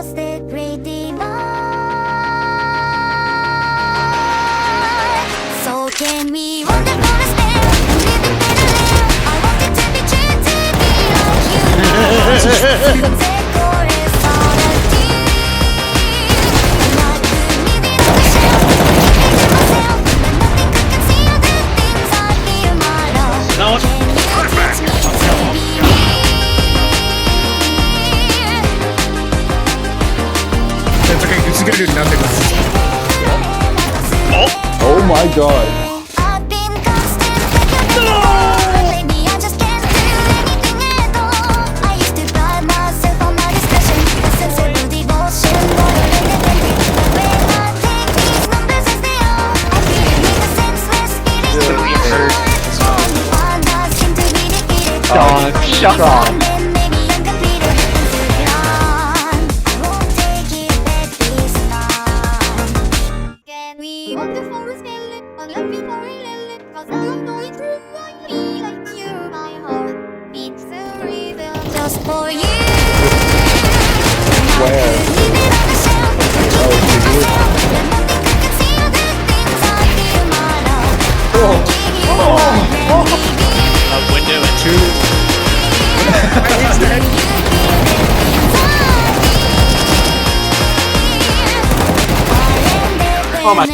frosted pretty boy. So can we wander for a step and live in better life? I want it to be true to be like you. It's okay, it's gonna do nothing. Oh my god. I've been constant lately, I just can't do anything at all. I used to pride myself on my discretion, a sensible devotion, loyal independent. But when I take these numbers as they are, I feel it make a senseless feeling. Only one does seem to be defeated. Dog, shut up. Then maybe I'm completed. To be on, I won't take it back this time. Can we wander for a skeleton? I'll love you for a little, 'cause I don't know it true. I feel like you, my heart beats a rhythm just for you. Where? Leave it on the shelf, just keep it to myself. But nothing could conceal the things I feel, my love. I'll give you one, let me be. Window and two. Oh my